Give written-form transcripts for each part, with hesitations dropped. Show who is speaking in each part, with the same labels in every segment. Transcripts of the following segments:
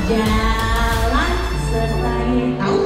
Speaker 1: Jalan serta tahu.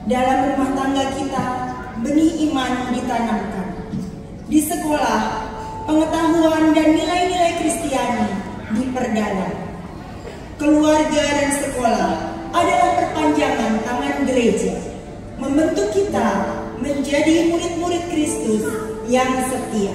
Speaker 2: Dalam rumah tangga kita, benih iman ditanamkan. Di sekolah, pengetahuan dan nilai-nilai Kristiani diperdalam. Keluarga dan sekolah adalah perpanjangan tangan gereja, membentuk kita menjadi murid-murid Kristus yang setia.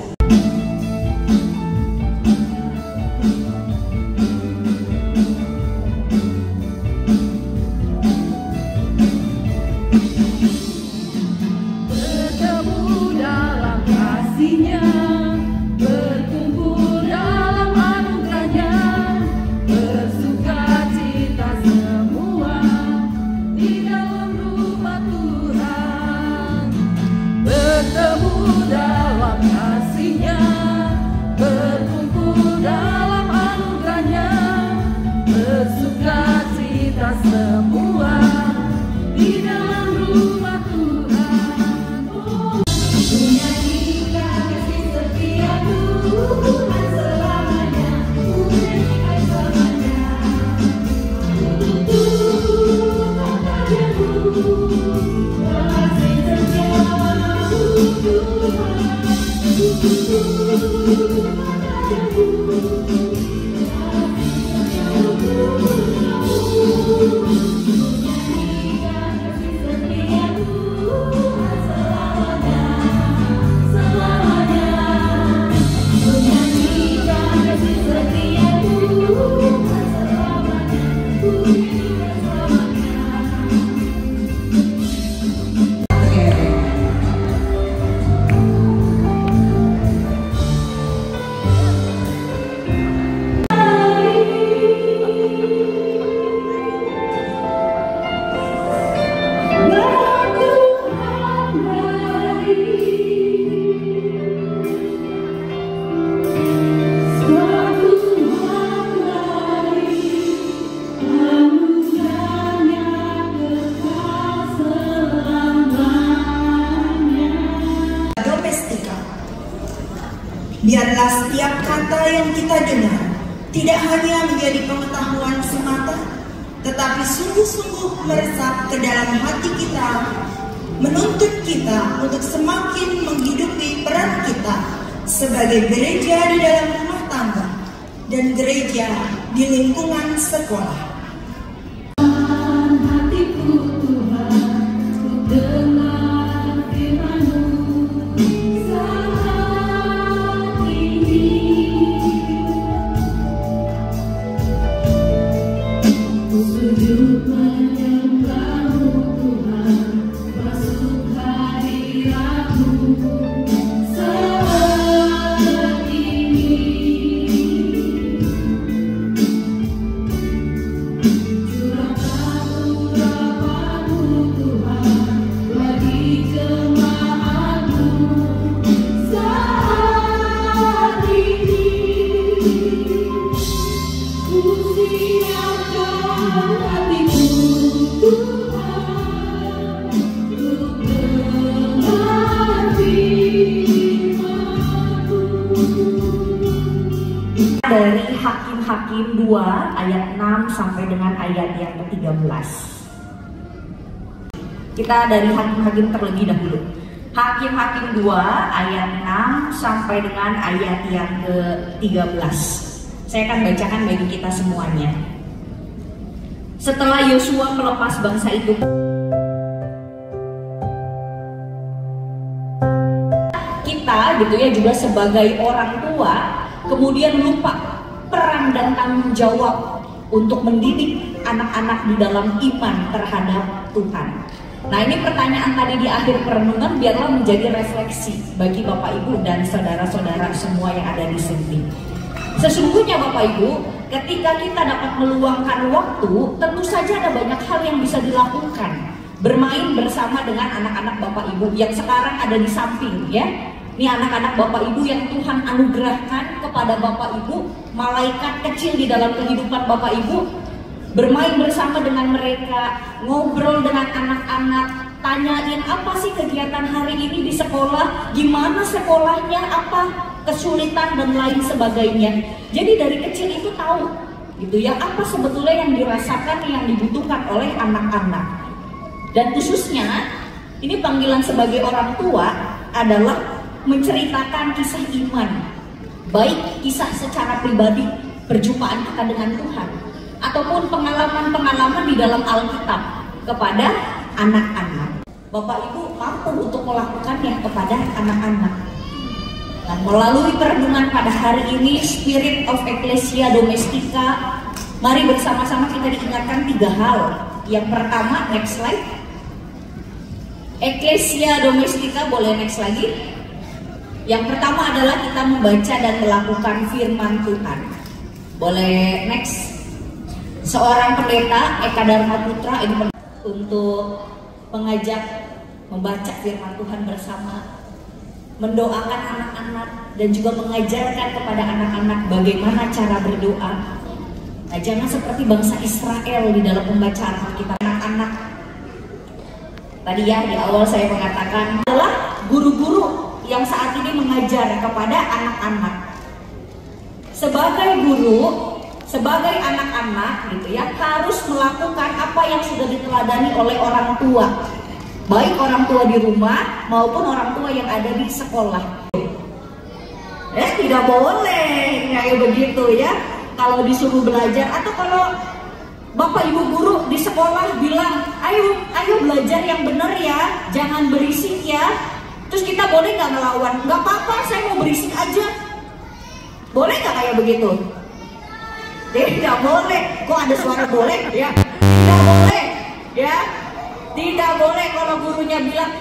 Speaker 2: Biarlah setiap kata yang kita dengar tidak hanya menjadi pengetahuan semata, tetapi sungguh-sungguh meresap ke dalam hati kita, menuntut kita untuk semakin menghidupi peran kita sebagai gereja di dalam rumah tangga dan gereja di lingkungan sekolah.
Speaker 1: Dari Hakim-Hakim 2 ayat 6 sampai dengan ayat yang ke-13. Kita dari Hakim-Hakim terlebih dahulu. Hakim-Hakim 2 ayat 6 sampai dengan ayat yang ke-13. Saya akan bacakan bagi kita semuanya. Setelah Yosua melepas bangsa itu, kita gitu ya juga sebagai orang tua kemudian lupa peran dan tanggung jawab untuk mendidik anak-anak di dalam iman terhadap Tuhan. Nah, ini pertanyaan tadi di akhir perenungan biarlah menjadi refleksi bagi Bapak Ibu dan saudara-saudara semua yang ada di sini. Sesungguhnya Bapak Ibu, ketika kita dapat meluangkan waktu, tentu saja ada banyak hal yang bisa dilakukan. Bermain bersama dengan anak-anak Bapak Ibu yang sekarang ada di samping ya. Ini anak-anak Bapak Ibu yang Tuhan anugerahkan kepada Bapak Ibu, malaikat kecil di dalam kehidupan Bapak Ibu. Bermain bersama dengan mereka, ngobrol dengan anak-anak, tanyain apa sih kegiatan hari ini di sekolah, gimana sekolahnya, apa kesulitan dan lain sebagainya. Jadi dari kecil itu tahu gitu ya, apa sebetulnya yang dirasakan, yang dibutuhkan oleh anak-anak. Dan khususnya ini panggilan sebagai orang tua adalah menceritakan kisah iman, baik kisah secara pribadi, perjumpaan kita dengan Tuhan, ataupun pengalaman-pengalaman di dalam Alkitab kepada anak-anak. Bapak Ibu mampu untuk melakukannya kepada anak-anak. Nah, melalui perenungan pada hari ini, Spirit of Ecclesia Domestica, mari bersama-sama kita diingatkan 3 hal. Yang pertama, next slide. Ecclesia Domestica, boleh next lagi. Yang pertama adalah kita membaca dan melakukan firman Tuhan. Boleh next. Seorang pendeta, Eka Dharma Putra, ini untuk mengajak membaca firman Tuhan bersama, mendoakan anak-anak, dan juga mengajarkan kepada anak-anak bagaimana cara berdoa. Nah, jangan seperti bangsa Israel di dalam pembacaan Alkitab. Anak-anak tadi ya di awal saya mengatakan adalah guru-guru yang saat ini mengajar kepada anak-anak. Sebagai guru, sebagai anak-anak gitu ya, harus melakukan apa yang sudah diteladani oleh orang tua, baik orang tua di rumah maupun orang tua yang ada di sekolah. Tidak boleh kayak begitu ya. Kalau disuruh belajar, atau kalau Bapak Ibu guru di sekolah bilang, ayo belajar yang benar ya, jangan berisik ya. Terus kita boleh nggak ngelawan? Nggak apa-apa, saya mau berisik aja. Boleh nggak kayak begitu? Tidak boleh. Kok ada suara boleh? Ya, tidak boleh. Ya, tidak boleh. Kalau gurunya bilang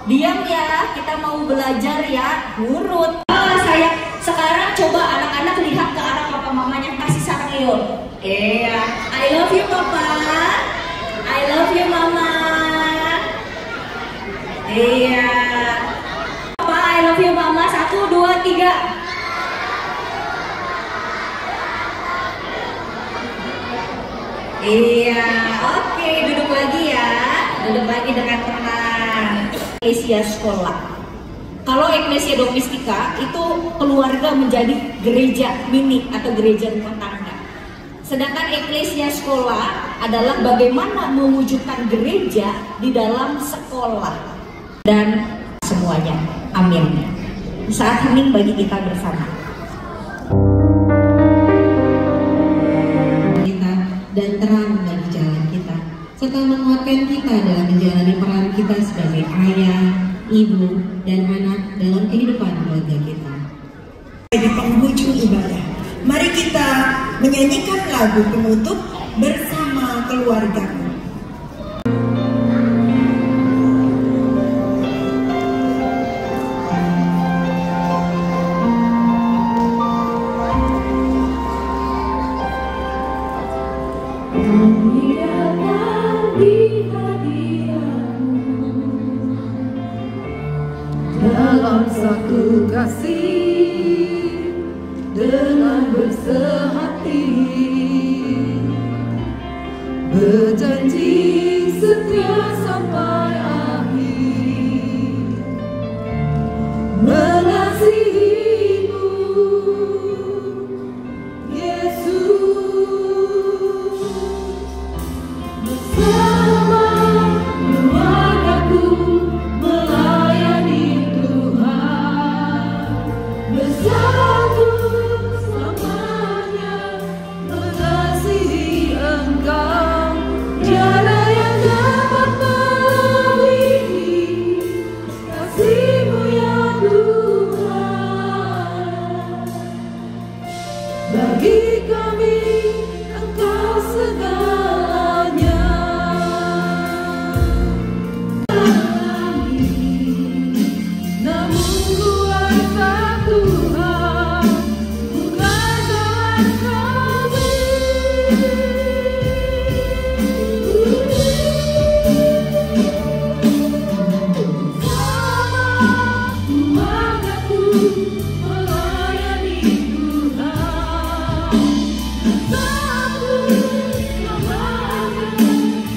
Speaker 1: diam ya, kita mau belajar ya, nurut. Saya sekarang coba anak-anak lihat ke arah papa mamanya, kasih saran yuk. Iya, I love you papa, I love you mama. Iya, papa I love you mama. 1, 2, 3. Iya, oke, duduk lagi ya, duduk lagi dengan tenang. Eklesia sekolah. Kalau Eklesia Domestica itu keluarga menjadi gereja mini atau gereja rumah tangga. Sedangkan eklesia sekolah adalah bagaimana mewujudkan gereja di dalam sekolah dan semuanya. Amin. Saat hening bagi kita bersama.
Speaker 3: Kita dan terang bagi jalan kita, serta menguatkan kita dalam menjalani peran kita sebagai ayah, ibu, dan anak dalam kehidupan keluarga kita.
Speaker 2: Di penghujung ibadah, mari kita menyanyikan lagu penutup bersama keluarga.
Speaker 4: Dalam satu kasih dengan bersehati, berjanji setia sampai akhir, mengasihimu Yesus, bersama keluargaku melayani Tuhan, bersatu selamanya mengasihi Engkau. Tiada yang dapat melebihi kasih-Mu ya Tuhan. Bagi kami Engkau segalanya. Namun kuasa Tuhan bukan jalan kami. Keluargaku melayani Tuhan, bersatu selamanya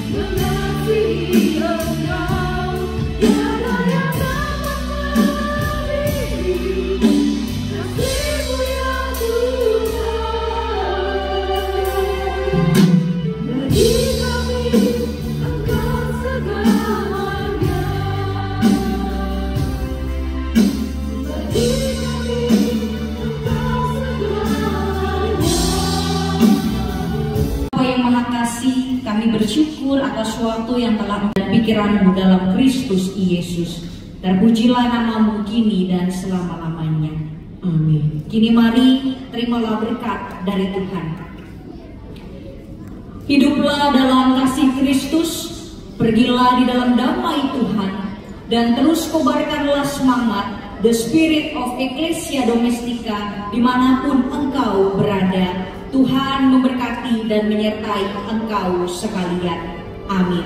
Speaker 4: mengasihi Engkau. Tiada yang dapat melebihi kasih-Mu ya Tuhan. Bagi kami Engkau segalanya. Bagi kami Engkau segalanya.
Speaker 1: Bapa yang Maha Kasih, kami bersyukur atas waktu yang telah dan pikiran-Mu dalam Kristus Yesus. Terpujilah nama-Mu kini dan selama-lamanya.
Speaker 3: Amin.
Speaker 1: Kini mari terimalah berkat dari Tuhan. Hiduplah dalam kasih Kristus, pergilah di dalam damai Tuhan, dan terus kobarkanlah semangat the spirit of Ecclesia Domestica dimanapun engkau berada. Tuhan memberkati dan menyertai engkau sekalian. Amin.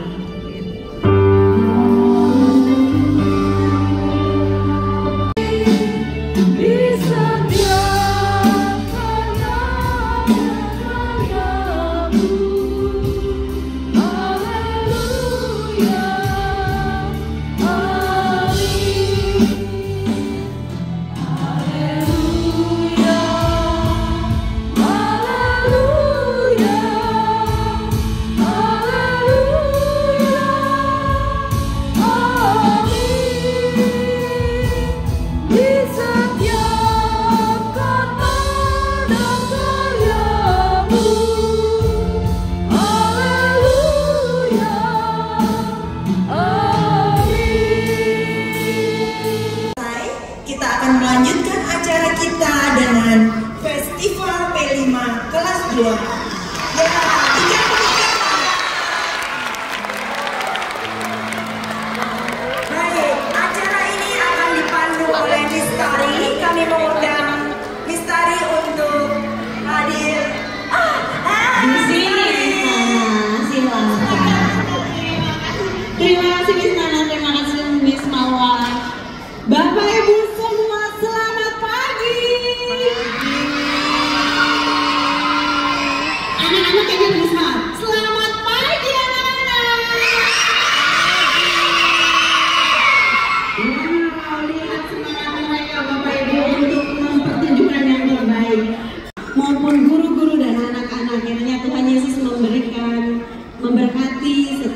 Speaker 4: Hallelujah.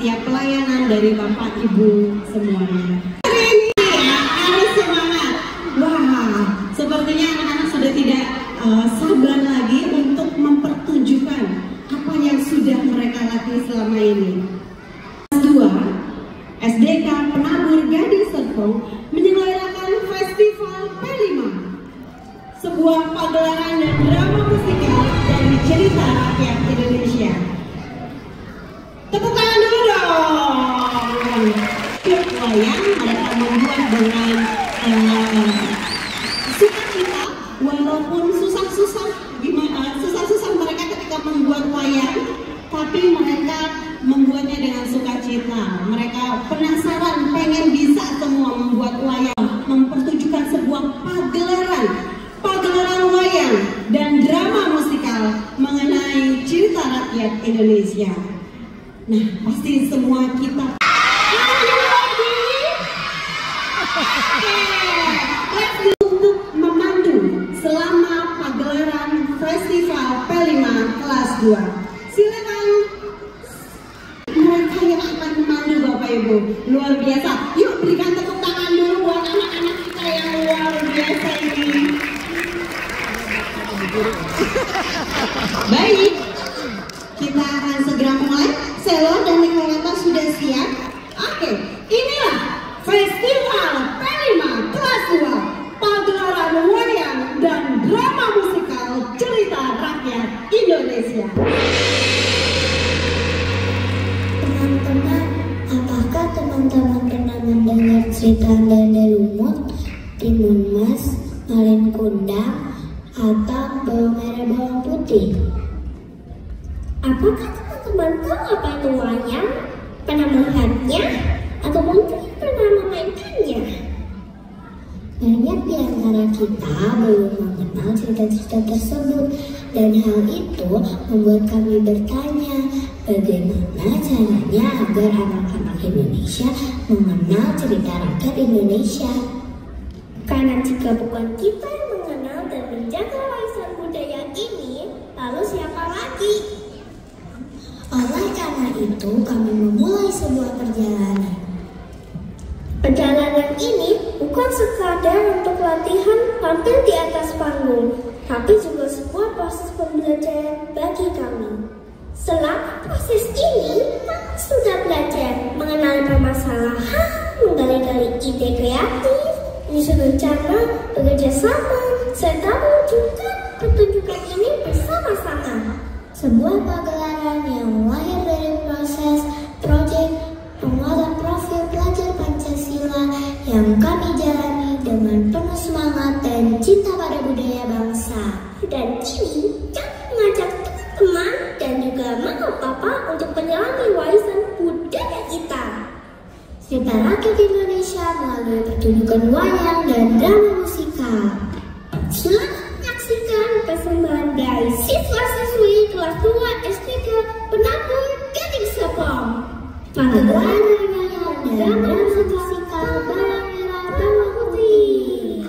Speaker 3: ya pelayanan dari Bapak Ibu semuanya. Hari ini ya, harus semangat. Wah, sepertinya anak-anak sudah tidak sabar lagi untuk mempertunjukkan apa yang sudah mereka latih selama ini. Kelas 2, SDK Penabur Gading Serpong menyelenggarakan Festival P5, sebuah pagelaran dan drama musikal dari cerita rakyat Indonesia. Tepuk tangan dulu dong. Klub wayang mereka membuat dengan sukacita, walaupun susah-susah mereka ketika membuat wayang, tapi mereka membuatnya dengan sukacita. Mereka penasaran, pengen bisa semua membuat wayang, mempertunjukkan sebuah pagelaran wayang dan drama musikal mengenai cerita rakyat Indonesia. Nah, pasti semua kita untuk memandu selama pagelaran Festival P5 kelas 2. Silakan mereka yang akan memandu Bapak Ibu. Luar biasa. Yuk berikan tepuk tangan dulu buat anak-anak kita yang luar biasa ini. Baik, kita akan segera mulai. Selo dan Nikolata sudah siap. Oke, inilah Festival P5 kelas 2, pagelaran wayang dan drama musikal cerita rakyat Indonesia.
Speaker 5: Teman-teman, apakah teman-teman pernah mendengar cerita Dede Lumut, Timun Mas, Malin Kundang, atau Bawang Merah Bawang Putih? Apakah teman-teman tahu apa itu wayang? Pernah melihatnya? Atau mungkin pernah memainkannya? Banyak di antara kita belum mengenal cerita-cerita tersebut, dan hal itu membuat kami bertanya, bagaimana caranya agar anak-anak Indonesia mengenal cerita rakyat Indonesia? Karena jika bukan kita yang mengenal dan menjaga warisan budaya ini, lalu siapa lagi? Oleh karena itu, kami memulai sebuah perjalanan. Perjalanan ini bukan sekadar untuk latihan tampil di atas panggung, tapi juga sebuah proses pembelajaran bagi kami. Selama proses ini, kami sudah belajar mengenali permasalahan, menggali-gali ide kreatif, menyusun rencana, bekerja sama, serta mewujudkan pertunjukan ini bersama-sama. Sebuah pagelaran yang lahir dari proses proyek penguatan profil pelajar Pancasila yang kami jalani dengan penuh semangat dan cinta pada budaya bangsa. Dan kini kami mengajak teman-teman dan juga mama papa untuk menyelami warisan budaya kita. Cerita rakyat Indonesia melalui pertunjukan wayang dan drama musikal. Selamat menyaksikan persembahan dari siswa-siswi kelas 2 SDK Penabur Gading Serpong. Pagelaran wayang dan drama musikal Bawang Merah Bawang Putih.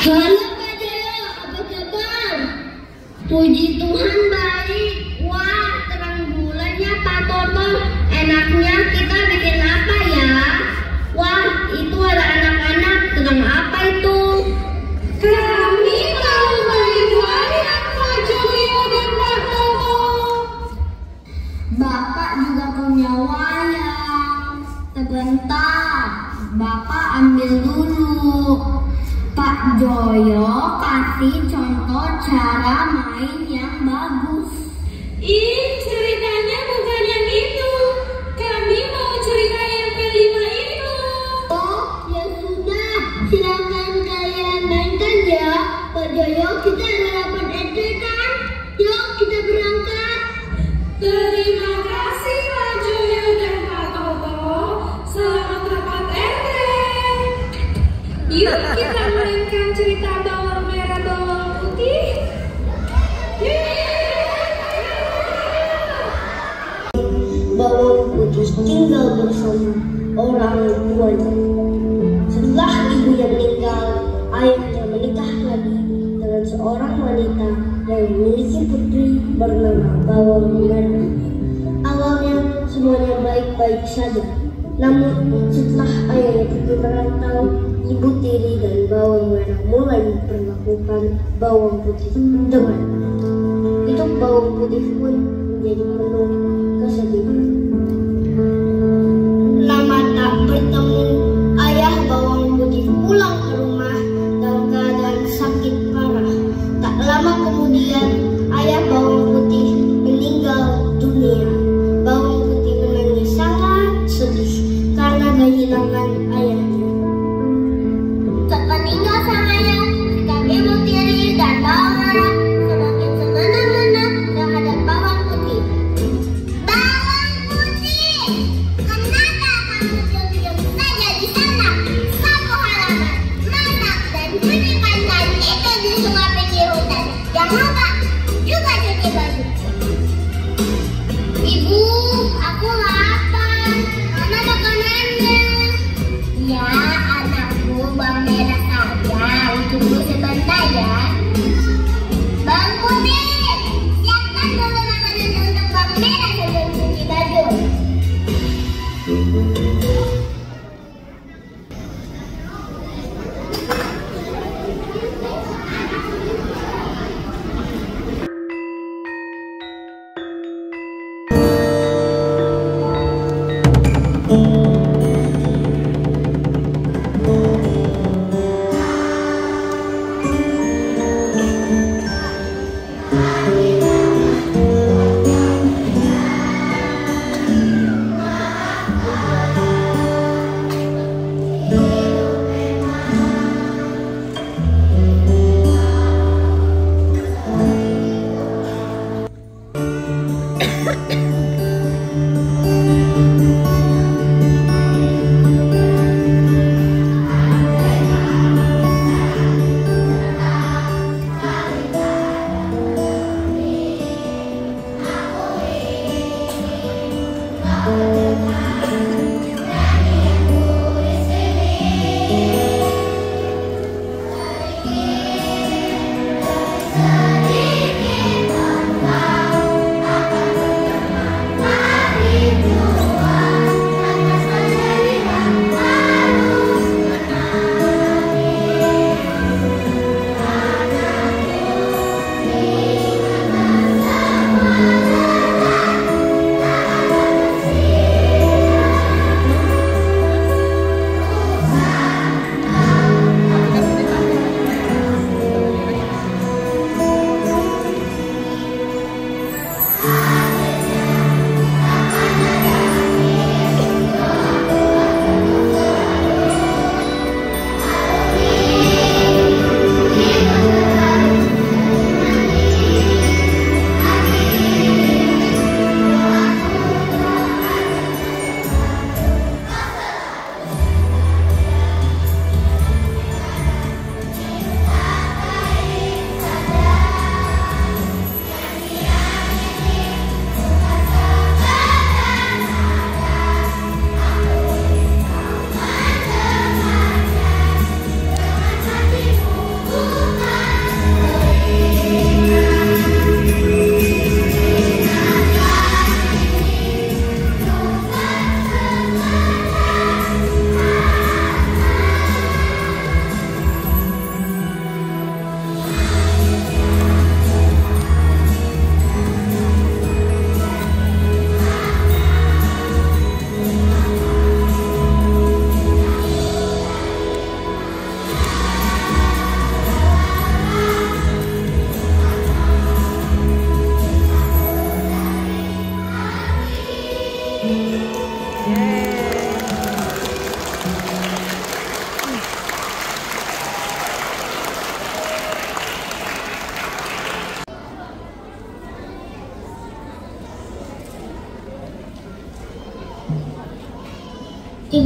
Speaker 5: Halo Pak Jaya, apa kabar? Puji Tuhan baik. Wah, terang bulannya Pak Toto. Enaknya kita bikin apa ya? Wah, itu ada anak-anak sedang apa itu? Kami mau main wayang Pak Jaya dan Pak Toto. Bapak juga punya wayang. Sebentar, Bapak ambil dulu. Pak Joyo kasih contoh cara main yang bagus.
Speaker 4: Ih, ceritanya bukan yang itu. Kami mau cerita yang kelima itu.
Speaker 5: Oh, ya sudah. Silakan kalian mainkan ya. Pak Joyo, kita ada rapat RT kan? Yuk, kita berangkat.
Speaker 4: Terima kasih Pak Joyo dan Pak Toto. Selamat rapat RT. Yuk kita mainkan cerita bawang merah bawang putih.
Speaker 5: Bawang putih tinggal bersama orang tuanya. Setelah ibunya meninggal, ayahnya menikah lagi dengan seorang wanita yang memiliki putri bernama Bawang Merah. Awalnya semuanya baik-baik saja. Namun setelah ayahnya pergi merantau, Ibu Tiri dan Bawang Merah mulai memperlakukan Bawang Putih dengan hidup Bawang Putih pun menjadi penuh kesedihan. Lama tak bertemu, ayah Bawang Putih pulang ke rumah dalam keadaan sakit parah. Tak lama kemudian, ayah Bawang Putih meninggal dunia. Bawang Putih menangis sangat sedih karena kehilangan ayahnya. Sepeninggal sang ayah, sikap Ibu Tiri dan Bawang Merah semakin semena-mena terhadap Bawang Putih. Bawang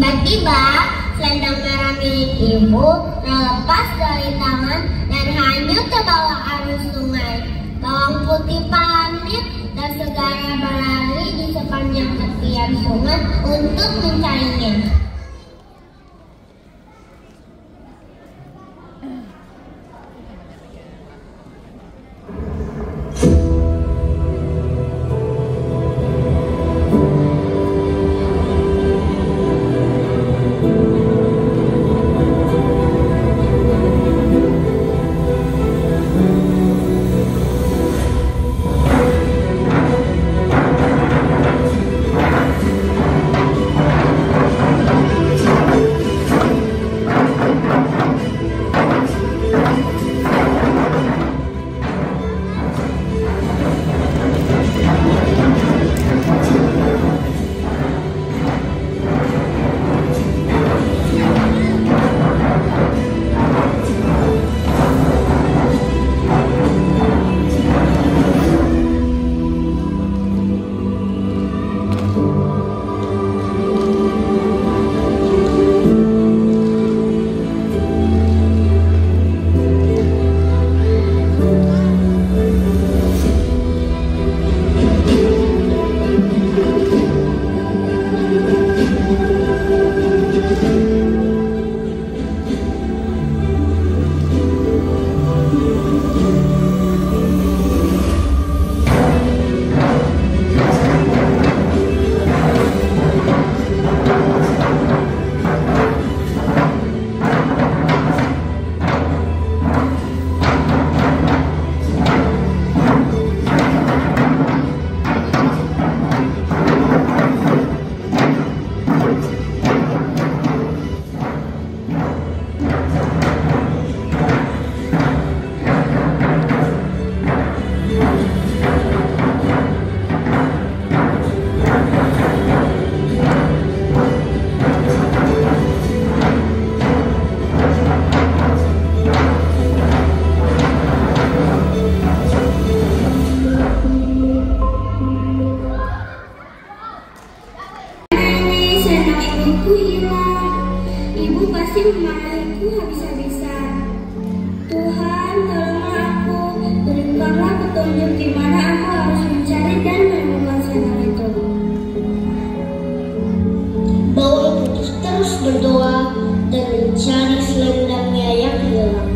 Speaker 5: Tiba-tiba selendang merah milik ibu terlepas dari tangan dan hanyut ke bawah arus sungai. Bawang putih panik dan segera berlari di sepanjang tepian sungai untuk mencarinya.
Speaker 4: memarahiku habis-habisan. Tuhan, tolonglah aku, berikanlah petunjuk di mana aku harus mencari dan menemukan selendang itu.
Speaker 5: Bawang Putih terus berdoa dan mencari selendangnya yang hilang.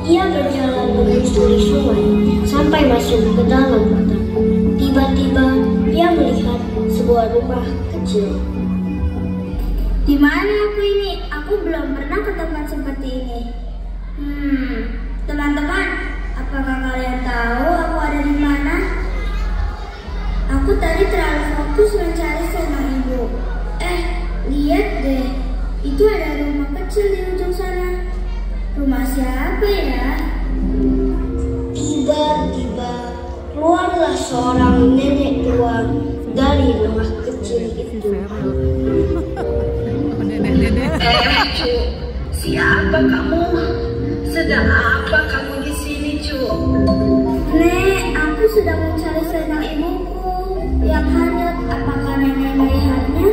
Speaker 5: Ia berjalan menyusuri sungai sampai masuk ke dalam hutan. Tiba-tiba ia melihat sebuah rumah kecil.
Speaker 4: Di mana aku ini? Aku belum pernah ke tempat seperti ini. Teman-teman, apakah kalian tahu aku ada di mana? Aku tadi terlalu fokus mencari selendang ibu. Lihat deh, itu ada rumah kecil di ujung sana. Rumah siapa ya?
Speaker 5: Tiba-tiba keluarlah seorang nenek tua dari rumah kecil itu.
Speaker 2: Cu, siapa kamu? Sedang apa kamu di sini, Cu?
Speaker 4: Nek, aku sedang mencari selendang ibuku yang hanyut. Apakah nenek melihatnya?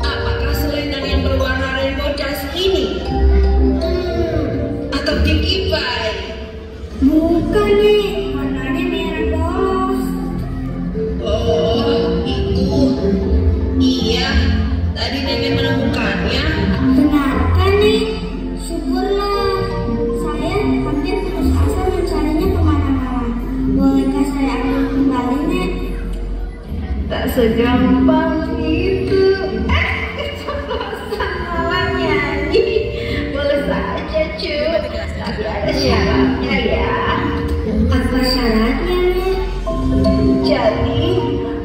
Speaker 2: Apakah selendang yang berwarna rainbow dash ini? Atau Dinky Pie?
Speaker 4: Bukan nih, warnanya merah polos.
Speaker 2: Oh, itu. Iya, tadi nenek menemukannya.
Speaker 4: Benarkah nih? Syukurlah. Saya hampir putus asa mencarinya kemana-mana. Bolehkah saya ambil kembali, Nek?
Speaker 2: Tak segampang itu. Malah nyanyi. Boleh saja, Cu. Tapi ada syaratnya ya.
Speaker 4: Apa syaratnya, Nek?
Speaker 2: Jadi,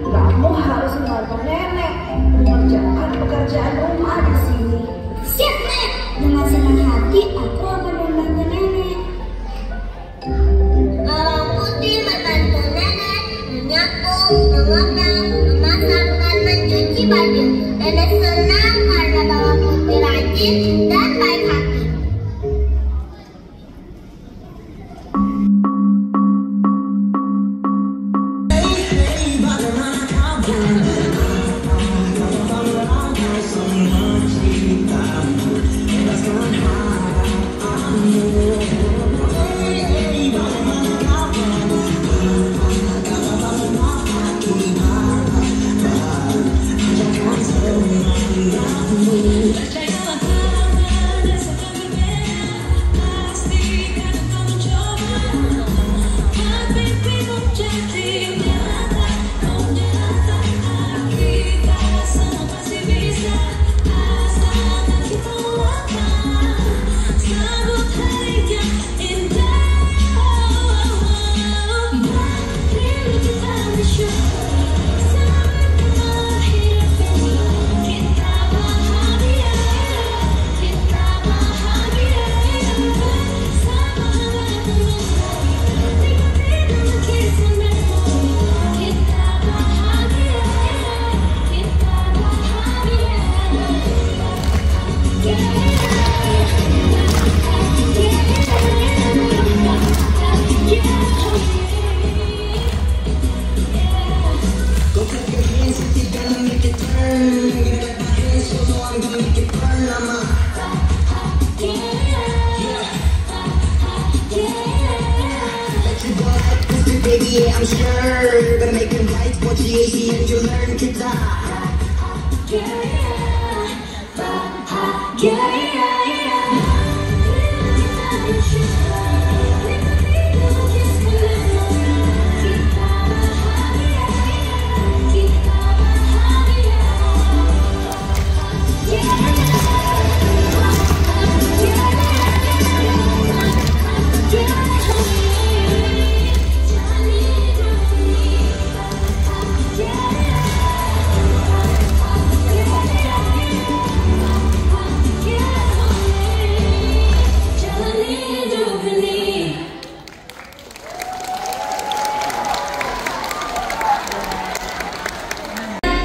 Speaker 2: kamu harus membantu nenek mengerjakan pekerjaan rumah di sini.
Speaker 4: Siap, Nek. Dengan senang hati, aku akan membantu nenek.
Speaker 5: Bawang Putih membantu nenek menyapu, mengopeng, memasak, dan mencuci baju. Nenek senang karena Bawang Putih rajin dan baik hati.
Speaker 6: yeah, I'm sure. Gonna make it right for GAC and you'll learn kita.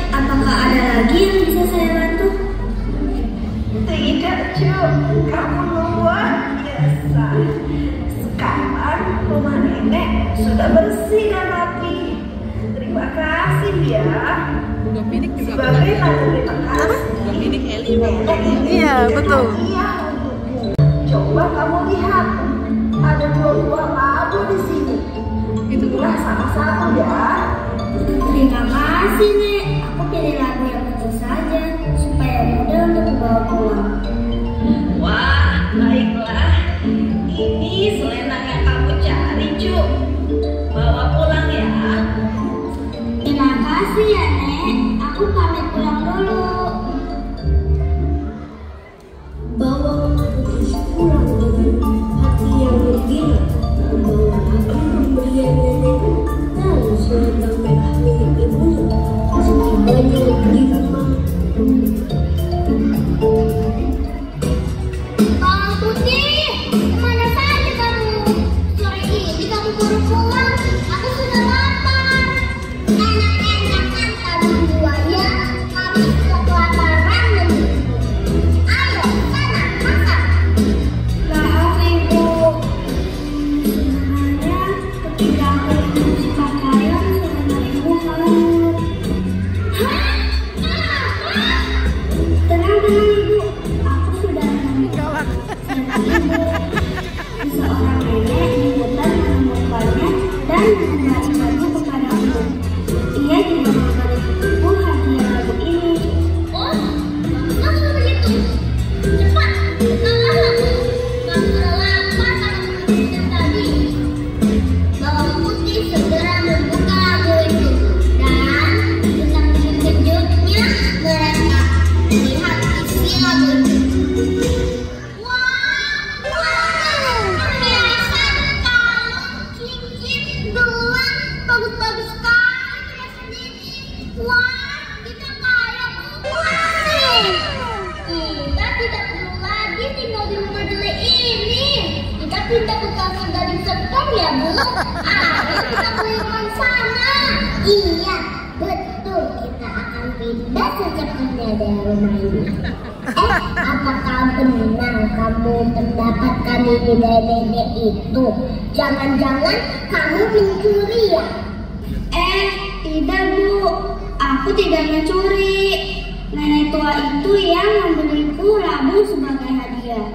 Speaker 4: Apakah ada lagi yang bisa saya bantu?
Speaker 2: Tidak, Cuk. Kamu luar biasa. Sekarang rumah nenek sudah bersih dan rapi. Terima kasih ya. Sebagai tanda terima kasih. Nenek ini
Speaker 7: Iya, betul.
Speaker 2: hadiah untukmu. Coba kamu lihat. Ada 2 buah labu di sini. Itulah sama-sama ya.
Speaker 4: Terima kasih, Nek. Aku pilih lagu yang kecil saja supaya mudah untuk dibawa pulang.
Speaker 2: Wah, baiklah. Ini selendang yang kamu cari, Cuk. Bawa pulang ya.
Speaker 4: Terima kasih ya, Nek. Aku pamit pulang dulu.
Speaker 5: Bawa putih pulang dengan hati yang bergila, membawa lagi pemberian nenek dan selendang merah milik ibunya. Setibanya di rumah,
Speaker 4: Bang Putih, kemana saja kamu? Sore ini kamu baru pulang. Aku sudah lapar. Enak-enak kan kamu duanya. Kami sudah kelaparan dan ayo sana makan. Maaf Ibu. Sebenarnya ketika aku mencuci pakaian selendang Ibu hanyut. Hah? Tenang Ibu. Aku sudah selendang Ibu. Seorang nenek di hutan menemukannya dan mengembalikannya kepadaku. Ia juga memberiku hadiah lagu ini. Oh, maksud begitu? Cepat, makanlah lagu. Kamu sudah lapar karena minum tadi. Bawang Putih segera membuka lagu itu dan betapa terkejutnya mereka melihat isi lagu itu. Bagus-bagus sekali perhiasan ini. Wah, kita kaya bukan? Kita tidak perlu lagi tinggal di rumah jelek ini. Kita pindah ke kampung Gading Serpong ya, Bu. Ayo kita beli rumah sana. Iya, betul. Kita akan pindah secepatnya dari rumah ini. Apakah benar kamu mendapatkan ini dari nenek itu? Jangan-jangan kamu mencuri ya? Tidak Bu, aku tidak mencuri. Nenek tua itu yang memberiku labu sebagai hadiah.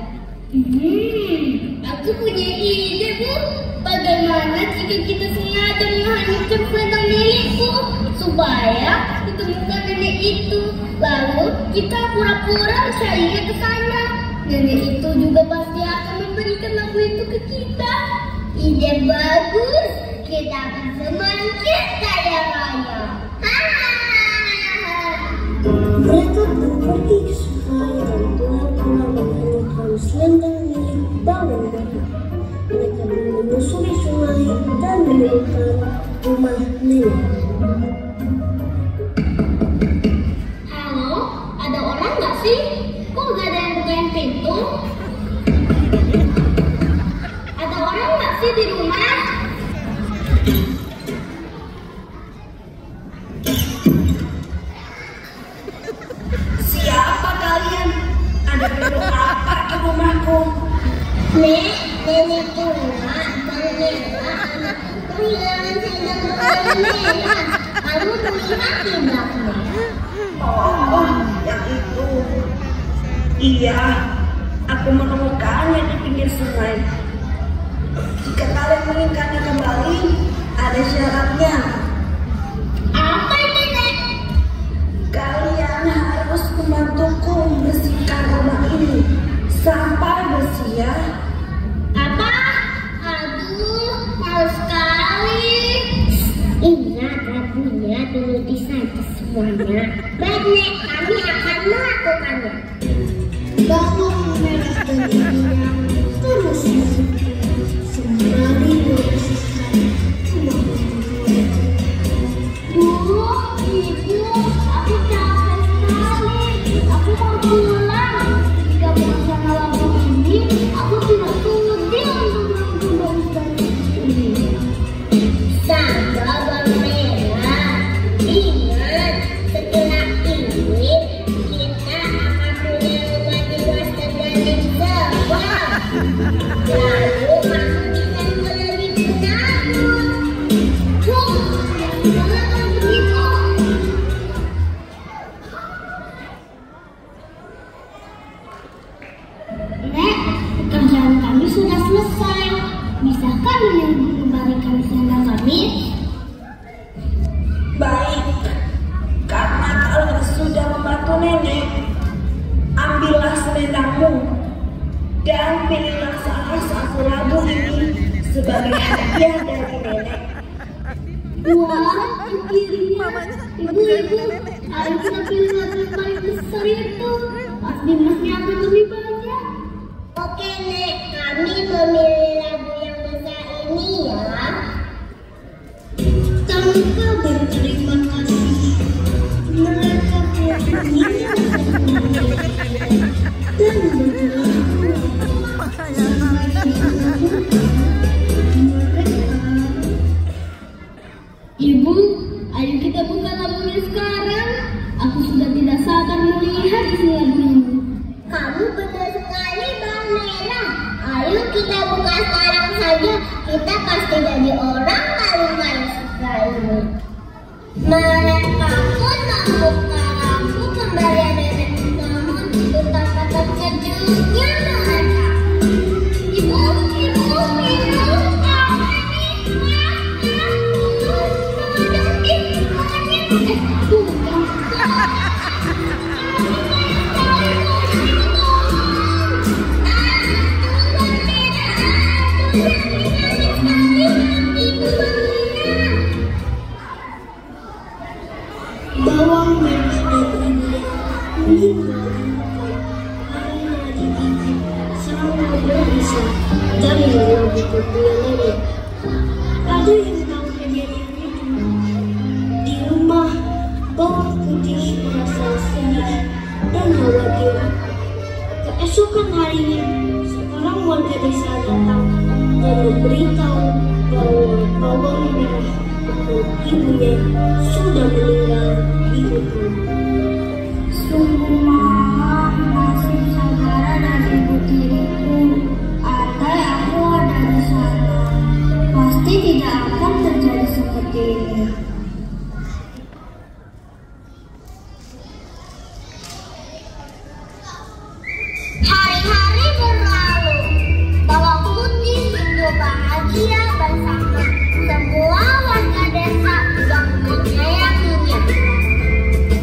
Speaker 4: Aku punya ide Bu. Bagaimana jika kita sengaja menghanyutkan selendang milikku supaya ditemukan nenek itu? Lalu kita pura-pura bersaingnya ke sana. Nenek itu juga pasti akan memberikan lagu itu ke kita. Ide bagus. Kita akan semakin kaya raya.
Speaker 5: mereka pun pergi ke sungai dan pulang-pulang menghanyutkan selendang milik Bawang Merah. Mereka menyusuri sungai dan menemukan rumah nenek.
Speaker 4: Halo, ada orang nggak sih? Kok nggak ada yang bukain pintu? Ada orang nggak sih di rumah?
Speaker 2: Siapa kalian? Ada perlu apa ke rumahku?
Speaker 5: Nenek tua, Bang Merah, anakku kehilangan selendang berwarna merah. Kamu melihat tidak, Nek?
Speaker 2: Oh, yang itu. Iya, aku menemukannya di pinggir sungai. Jika kalian menginginkannya kembali,
Speaker 4: ada syaratnya.
Speaker 5: Apa itu, Nek?
Speaker 4: Kalian harus membantuku membersihkan rumah ini sampai bersih ya.
Speaker 5: Apa? Aduh, malu sekali. Ingat, lagunya turuti saja semuanya. Baik, Nek, kami akan melakukannya.
Speaker 2: Bawang merah dan irian terus dimasukkan sembari membersihkan rumah.
Speaker 5: Bu, Ibu, aku capek sekali. Aku mau pulang. Jika bersama lagu ini, aku tidak sudi untuk melakukan ini. Sabar, Bawang Merah. Ingat, setelah ini kita akan punya rumah dewasa dan sebab. Lalu aku bisa mulai menabung. Jangan begitu. Nek, pekerjaan kami sudah selesai. Bisakah Nenek mengembalikan sandal kami?
Speaker 4: Baik, karena kalian sudah membantu nenek, ambillah selendangmu dan pilihlah salah satu lagu ini sebagai hadiah dari nenek.
Speaker 5: Wah, akhirnya. Ibu-ibu, ayo kita pilih lagu yang paling besar itu. Pasti masnya akan lebih banyak. Oke, Nek, kami memilih lagu yang besar ini ya.
Speaker 2: Tanpa berterima kasih, mereka pergi dan berjalan sampai menemukan mereka.
Speaker 5: Ibu, ayo kita buka lagunya sekarang. Aku sudah tidak sabar melihat isi lagu ini. Kamu benar sekali, Bang Merah. Ayo kita buka sekarang saja. Kita pasti jadi orang paling kaya setelah ini. Mereka pun membuka lampu kembalian nenek, namun betapa terkejutnya mereka. Ibu,
Speaker 2: Bawang merah dan irian meninggalkan karena dididik sama berbisa dari lagu kedua nenek. Ada yang tahu kejadian itu? Di rumah, bawang putih merasa sedih dan khawatir. Keesokan harinya, seorang warga desa datang dan memberitahu bahwa bawang merah atau ibunya sudah meninggal di hutan.
Speaker 5: sungguh maaf nasib saudara dan ibu tiriku. Andai aku ada di sana, pasti tidak akan terjadi seperti ini. Hari-hari berlalu, bawang putih hidup bahagia bersama semua warga desa yang menyayanginya.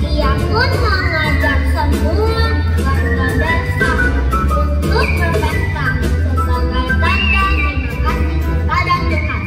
Speaker 5: Ia pun mengajak semua warga desa untuk berpesta sebagai tanda terima kasih kepada Tuhan.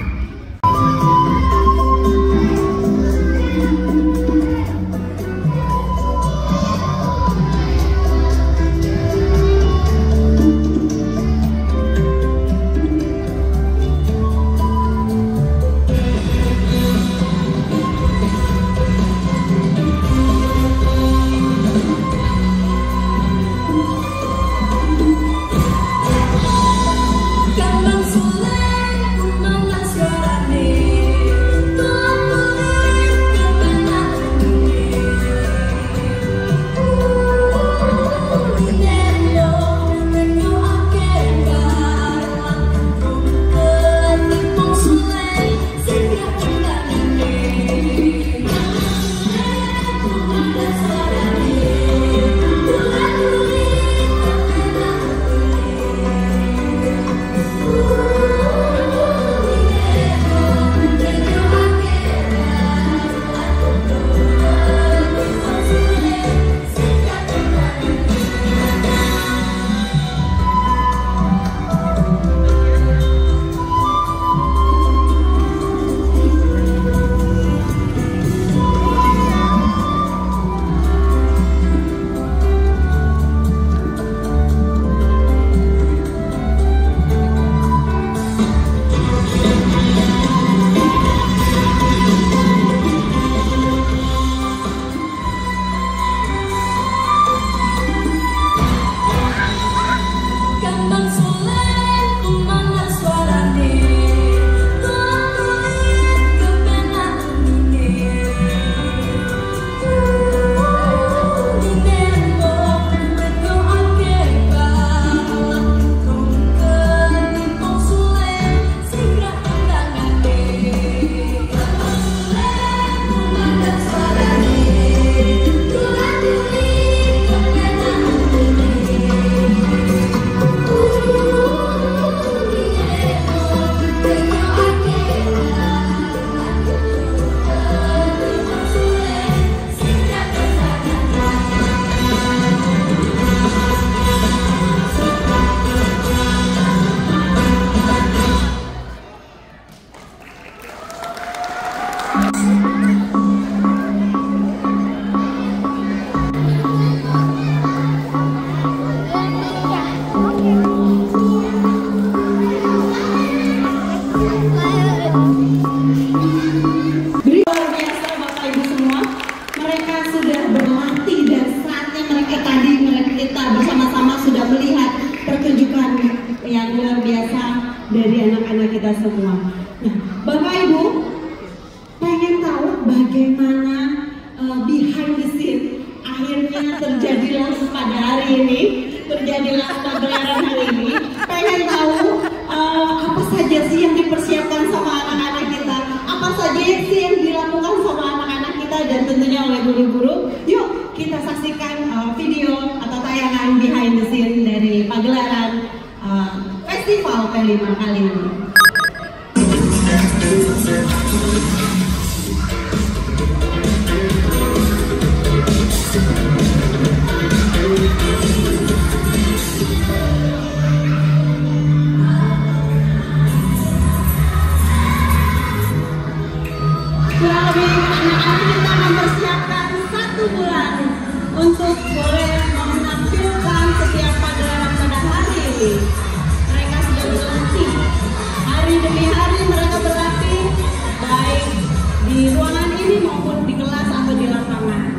Speaker 3: yang luar biasa dari anak-anak kita semua. Nah, Bapak Ibu pengen tahu bagaimana behind the scene akhirnya terjadilah pada hari ini, terjadilah pagelaran hari ini. Pengen tahu apa saja sih yang dipersiapkan sama anak-anak kita, apa saja sih yang dilakukan sama anak-anak kita dan tentunya oleh guru-guru. Yuk kita saksikan video atau tayangan behind the scene dari pagelaran Festival P5 kali ini. Anak-anak kita mempersiapkan 1 bulan untuk boleh menampilkan setiap pagelaran pada hari ini. Mereka sudah berlatih hari demi hari, mereka berlatih baik di ruangan ini maupun di kelas atau di lapangan.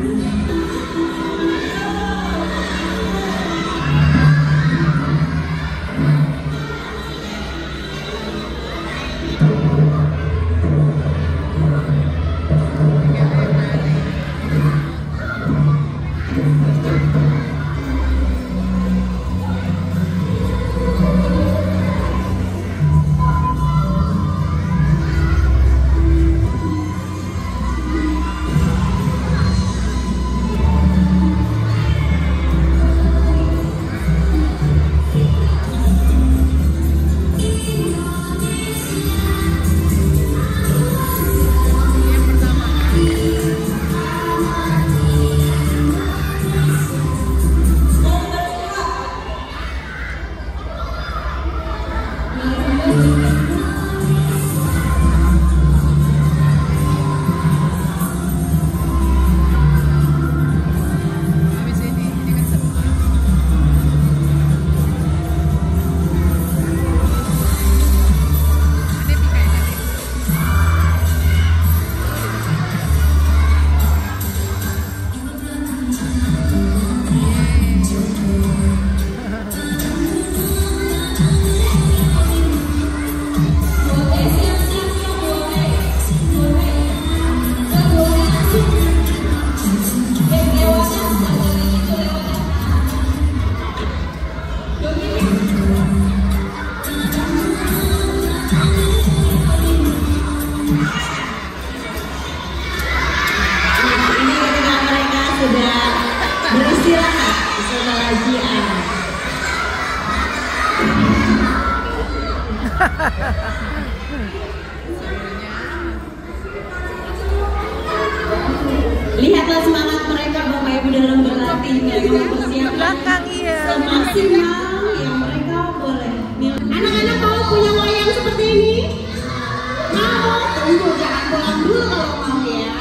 Speaker 3: Lihatlah semangat mereka Bapak Ibu dalam berlatih, mereka mempersiapkan semaksimal yang mereka boleh. Anak-anak mau punya wayang seperti ini? Mau? Tunggu, jangan pulang dulu kalau mau ya.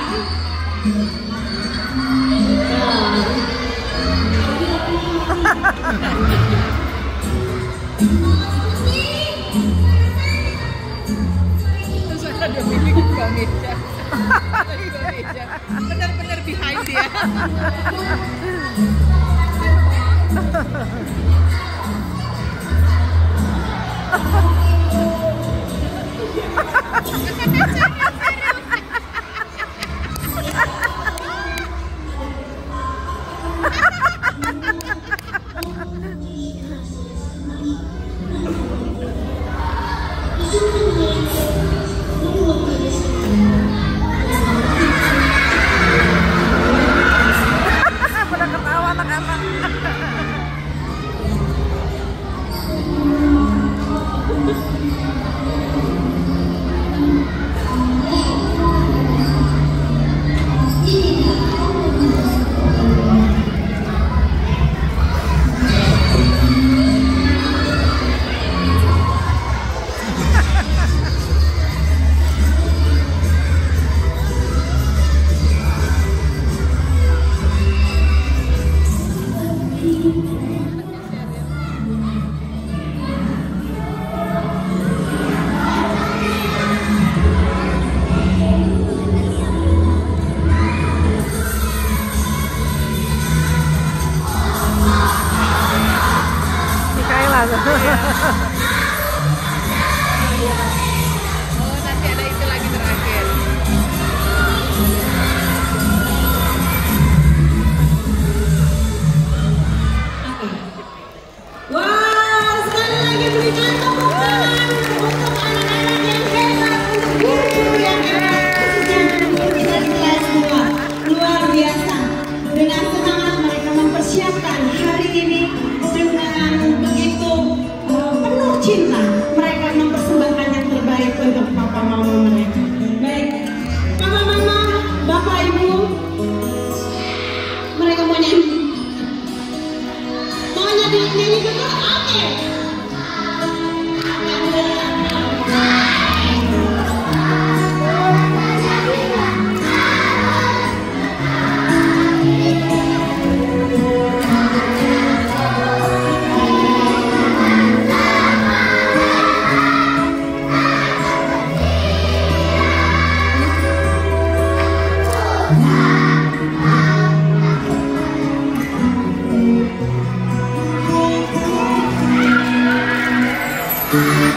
Speaker 7: Terus ada bikin Mbak Meja. Benar-benar behind dia.
Speaker 3: Baik,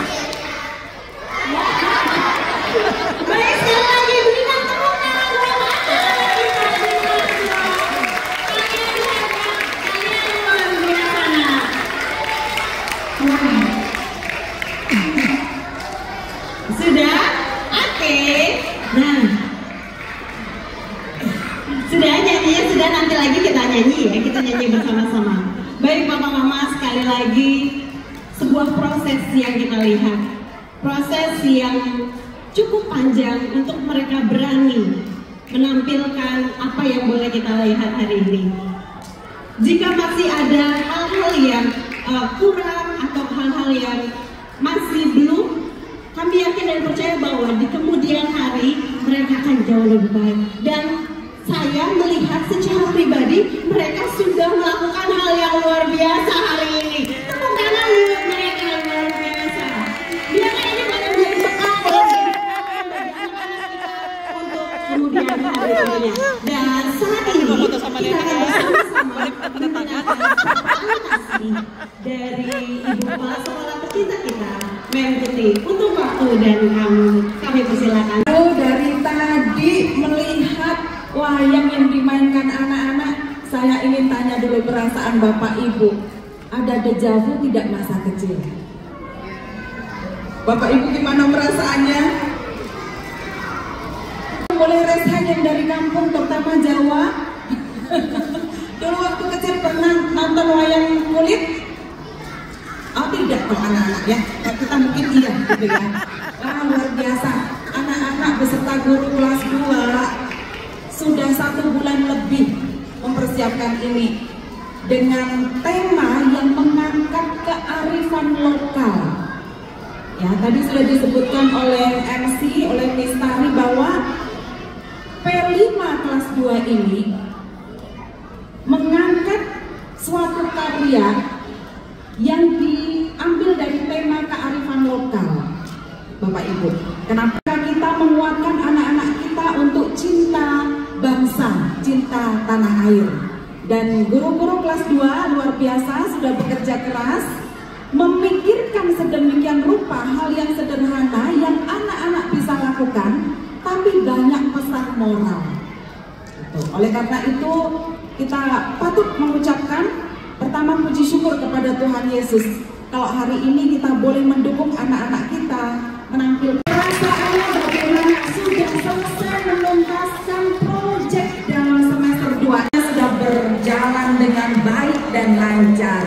Speaker 3: sekali lagi berikan tepuk tangan buat kalian luar biasa. Sudah? Oke. Nah, sudah nyanyinya, sudah, nanti lagi kita nyanyi ya, kita nyanyi bersama-sama. Baik Bapak Mama, sekali lagi sebuah proses yang kita lihat, proses yang cukup panjang untuk mereka berani menampilkan apa yang boleh kita lihat hari ini. Jika masih ada hal-hal yang kurang atau hal-hal yang masih belum, kami yakin dan percaya bahwa di kemudian hari mereka akan jauh lebih baik. Dan saya melihat secara pribadi mereka sudah melakukan hal yang luar biasa hari ini. Tepuk tangan buat mereka yang luar biasa. Biarlah ini menjadi bekal bagi anak-anak kita untuk kemudian hari tentunya. Dan saat ini kita akan bersama-sama mendengarkan presentasi dari Ibu Kepala Sekolah tercinta kita, Memputih. Untuk waktu dan kami persilakan.
Speaker 8: Dari tadi melihat wayang yang dimainkan anak-anak, saya ingin tanya dulu perasaan Bapak Ibu. Ada dejavu tidak masa kecil? Bapak Ibu gimana perasaannya? Boleh resahan yang dari kampung, terutama Jawa. Dulu waktu kecil pernah nonton wayang kulit? Oh tidak kok anak-anak ya, kita mungkin iya gitu ya. Wah luar biasa, anak-anak beserta guru kelas 2 sudah 1 bulan lebih mempersiapkan ini dengan tema yang mengangkat kearifan lokal. Ya tadi sudah disebutkan oleh MC, oleh Miss Tari bahwa P5 kelas 2 ini mengangkat suatu karya yang diambil dari tema kearifan lokal. Bapak Ibu, kenapa kita menguatkan anak-anak kita untuk cinta bangsa, cinta tanah air? Dan guru-guru kelas 2 luar biasa sudah bekerja keras memikirkan sedemikian rupa hal yang sederhana yang anak-anak bisa lakukan, tapi banyak pesan moral. Oleh karena itu kita patut mengucapkan pertama puji syukur kepada Tuhan Yesus. Kalau hari ini kita boleh mendukung anak-anak kita menampilkan perasaannya bagaimana sudah selesai menuntaskan proyek dalam semester 2 sudah berjalan dengan baik dan lancar.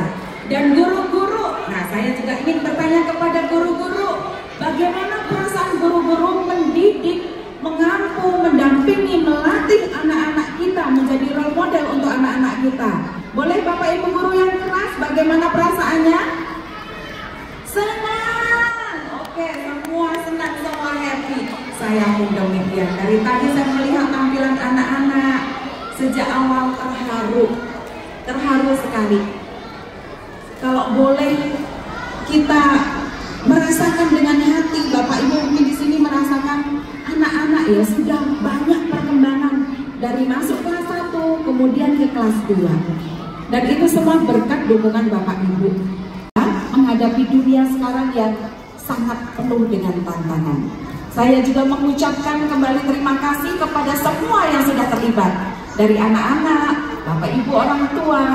Speaker 8: Dan guru-guru, nah saya juga ingin bertanya kepada guru-guru, bagaimana perasaan guru-guru mendidik, mengampu, mendampingi, melatih anak-anak kita menjadi role model untuk anak-anak kita. Boleh Bapak Ibu guru yang keras, bagaimana perasaannya? Senang, oke, semua senang, semua happy. Saya pun demikian. Dari tadi saya melihat tampilan anak-anak sejak awal terharu sekali. Kalau boleh kita merasakan dengan hati, Bapak Ibu mungkin di sini merasakan anak-anak ya sudah banyak perkembangan dari masuk kelas 1 kemudian ke kelas 2. Dan itu semua berkat dukungan Bapak Ibu menghadapi dunia sekarang yang sangat penuh dengan tantangan. Saya juga mengucapkan kembali terima kasih kepada semua yang sudah terlibat, dari anak-anak, Bapak Ibu orang tua,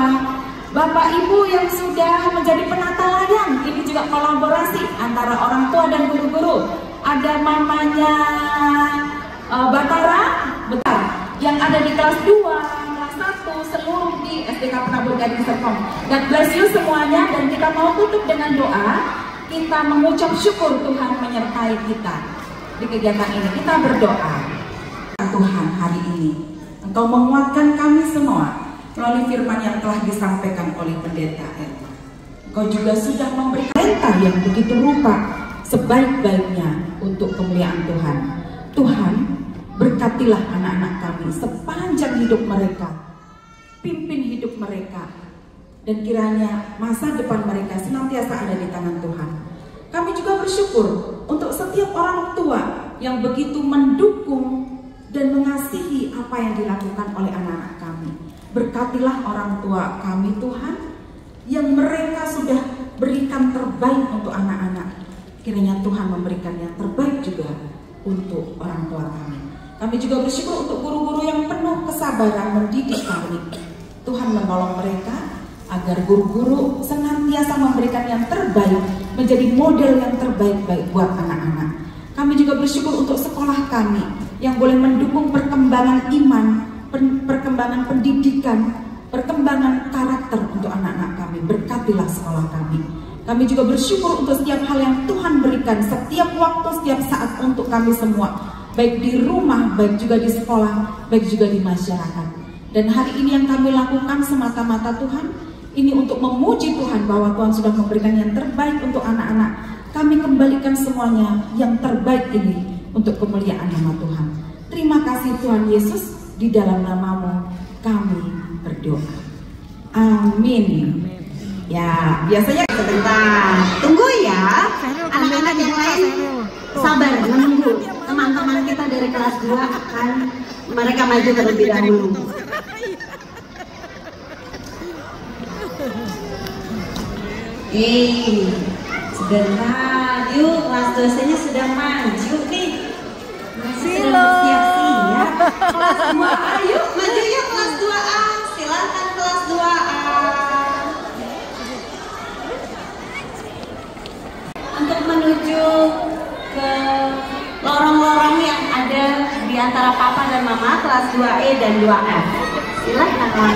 Speaker 8: Bapak Ibu yang sudah menjadi penata layang. Ini juga kolaborasi antara orang tua dan guru-guru. Ada mamanya Batara, betul, yang ada di kelas 2, kelas 1, seluruh di SDK Penabur Gading Serpong. God bless you semuanya, dan kita mau tutup dengan doa. Kita mengucap syukur Tuhan menyertai kita di kegiatan ini. Kita berdoa, Tuhan hari ini Engkau menguatkan kami semua melalui firman yang telah disampaikan oleh pendeta Erma. Engkau juga sudah memberikan perintah yang begitu rupa sebaik-baiknya untuk kemuliaan Tuhan. Tuhan, berkatilah anak-anak kami sepanjang hidup mereka, pimpin hidup mereka, dan kiranya masa depan mereka senantiasa ada di tangan Tuhan. Kami juga bersyukur untuk setiap orang tua yang begitu mendukung dan mengasihi apa yang dilakukan oleh anak-anak kami. Berkatilah orang tua kami Tuhan, yang mereka sudah berikan terbaik untuk anak-anak. kiranya Tuhan memberikan yang terbaik juga untuk orang tua kami. Kami juga bersyukur untuk guru-guru yang penuh kesabaran mendidik kami. Tuhan menolong mereka agar guru-guru senantiasa memberikan yang terbaik, menjadi model yang terbaik buat anak-anak. Kami juga bersyukur untuk sekolah kami yang boleh mendukung perkembangan iman, perkembangan pendidikan, perkembangan karakter untuk anak-anak kami. Berkatilah sekolah kami. Kami juga bersyukur untuk setiap hal yang Tuhan berikan, setiap waktu, setiap saat untuk kami semua, baik di rumah, baik juga di sekolah, baik juga di masyarakat. Dan hari ini yang kami lakukan semata-mata Tuhan, ini untuk memuji Tuhan bahwa Tuhan sudah memberikan yang terbaik untuk anak-anak. Kami kembalikan semuanya yang terbaik ini untuk kemuliaan nama Tuhan. Terima kasih Tuhan Yesus, di dalam namamu kami berdoa. Amin. Ya, biasanya sebentar. Tunggu ya. Anak-anak yang lain sabar menunggu. Teman-teman kita dari kelas 2 akan mereka maju terlebih dahulu. Sebentar. Yuk, kelas dosennya sudah maju nih. Masih sedang bersiap-siap. Kelas 2A, yuk maju yuk kelas 2A. Silakan kelas 2A. Untuk menuju ke lorong-lorong yang ada di antara papa dan mama, kelas 2E dan 2F. Silakan.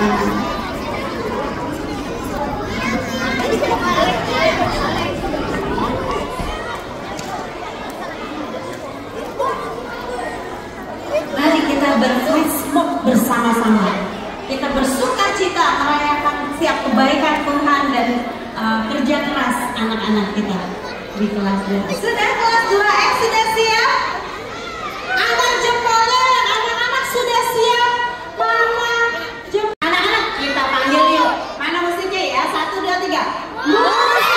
Speaker 8: Mari kita berflash mob bersama-sama. Kita bersuka cita merayakan setiap kebaikan Tuhan dan kerja keras anak-anak kita di kelas 2. Sudah kelas 2F sudah siap? Angkat jempolnya yang anak-anak sudah siap? Mana jempol? Anak-anak kita panggil yuk. Mana musiknya ya? 1, 2, 3. Musik!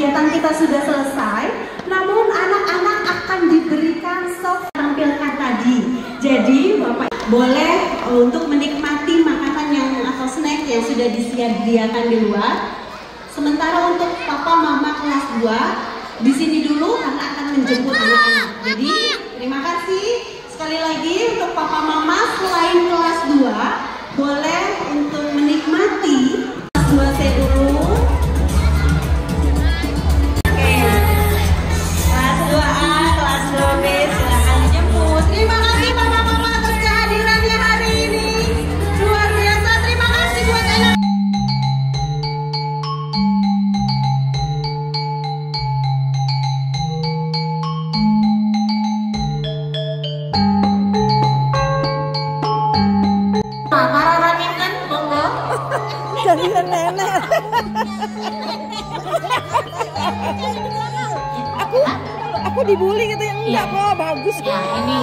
Speaker 3: kegiatan kita sudah selesai, namun anak-anak akan diberikan soft tampilkan tadi. Jadi Bapak boleh untuk menikmati makanan yang atau snack yang sudah disediakan di luar. Sementara untuk papa mama kelas 2 di sini dulu karena akan menjemput anak-anak. Jadi terima kasih sekali lagi untuk papa mama selain kelas 2 boleh untuk menikmati kelas 2C dulu. Oke. Kelas 2A, kelas 2B silakan dijemput. Terima kasih papa mama atas kehadirannya hari ini. Luar biasa. Terima kasih buat anak.
Speaker 7: Jadikan nenek. Aku dibully gitu ya, enggak kok, bagus kok. Ini